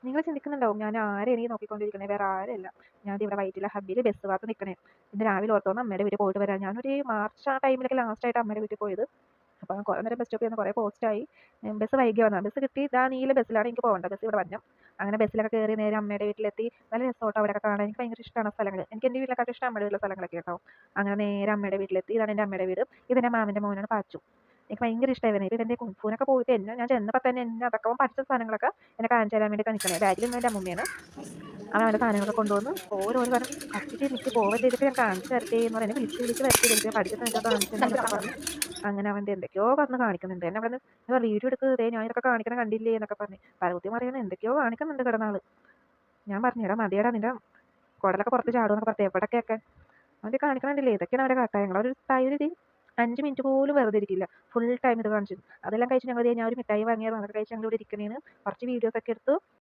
നിങ്ങൾ ചിന്തിക്കുന്നുണ്ടാവും ഞാൻ ആരെയാണ് ഈ നോക്കിക്കൊണ്ടിരിക്കണേ, വേറെ ആരല്ല. ഞാൻ ദേ ഇവിടെ വൈറ്റില ഹബ്ബിൽ ബസ് കാത്ത് നിൽക്കണേ. ഇന്ന് രാവിലെ ഓർത്തോന്ന് അമ്മയുടെ വീട്ടിൽ പോയിട്ട് വരാം. ഞാനൊരു മാർച്ച് ആ ടൈമിലൊക്കെ ലാസ്റ്റ് ആയിട്ട് അമ്മയുടെ വീട്ടിൽ പോയത്. അപ്പോൾ കുറേ നേരം ബസ് സ്റ്റോപ്പിൽ നിന്ന് കുറേ പോസ്റ്റായി. ബസ് വൈകി വന്നാൽ ബസ് കിട്ടി. ഇതാ നീല ബസ്സിലാണ് എനിക്ക് പോകേണ്ടത്. ബസ് ഇവിടെ വന്നു. അങ്ങനെ ബസ്സിലൊക്കെ കയറി നേരെ അമ്മയുടെ വീട്ടിലെത്തി. നല്ല രസമാട്ടോ അവിടെയൊക്കെ കാണാൻ. എനിക്ക് ഭയങ്കര ഇഷ്ടമാണ് സ്ഥലങ്ങൾ. എനിക്ക് എൻ്റെ വീട്ടിലെക്കാട്ടും ഇഷ്ടം അമ്മയുടെ വീട്ടിലെ സ്ഥലങ്ങളൊക്കെ കേട്ടോ. അങ്ങനെ നേരെ അമ്മയുടെ വീട്ടിലെത്തി. ഇതാണ് എൻ്റെ അമ്മയുടെ വീട്. ഇതെൻ്റെ മാമൻ്റെ മോനാണ് പാച്ചു. എനിക്ക് ഭയങ്കര ഇഷ്ടമായി ഇവനെ. ഇപ്പം എൻ്റെ കുംഫൂനൊക്കെ പോയിട്ട് എന്നെ ഞാൻ ചെന്നപ്പോൾ തന്നെ എന്നെ അതൊക്കെ അവൻ പഠിച്ച സാധനങ്ങളൊക്കെ എന്നെ കാണിച്ചു തരാൻ വേണ്ടി നിൽക്കണേ. ബാഗിൽ നിന്ന് എൻ്റെ അമ്മൂമ്മയാണ്. അവൻ അവൻ്റെ സാധനങ്ങളൊക്കെ കൊണ്ടുവന്ന് ഓരോരോ സാധനം കത്തിട്ട് എനിക്ക് പോകാൻ ചെയ്തിട്ട് ഞാൻ കാണിച്ചു തരട്ടെ എന്ന് പറഞ്ഞ് എന്നെ വിളിച്ച് വിളിച്ച് വരുത്തി എനിക്ക് പഠിച്ച സാധനങ്ങളൊക്കെ കാണിച്ചു തരാന്നൊക്കെ പറഞ്ഞ് അങ്ങനെ അവൻ്റെ എന്തൊക്കെയോ പറഞ്ഞ് കാണിക്കുന്നുണ്ട്. എന്നെ അവിടെ നിന്ന് വീഡിയോ എടുക്ക്, ദേ ഞാൻ ഇതൊക്കെ കാണിക്കണം കണ്ടില്ലേ എന്നൊക്കെ പറഞ്ഞ് പലകുത്തി പറയുന്നത് എന്തൊക്കെയോ കാണിക്കുന്നുണ്ട് കിടന്നാള്. ഞാൻ പറഞ്ഞു എടാ മതിയടാ, നിന്റെ കുടലൊക്കെ പുറത്ത് ചാടുമെന്നൊക്കെ പറഞ്ഞു എവിടേക്കൊക്കെ അവൻ്റെ കാണിക്കണില്ലേ. ഇതൊക്കെയാണ് അവരുടെ കാട്ടായങ്ങൾ. ഒരു ടൈമിൽ 5 മിനിറ്റ് പോലും വെറുതെ ഇരിക്കില്ല. ഫുൾ ടൈം ഇത് കാണിച്ചു. അതെല്ലാം കഴിച്ച് ഞങ്ങൾ ഞാൻ ഒരു മിഠായി വാങ്ങിയത് അതൊക്കെ കഴിച്ച് ഞങ്ങൾ ഇവിടെ ഇരിക്കണേന്ന് കുറച്ച് വീഡിയോസ് ഒക്കെ എടുത്തു.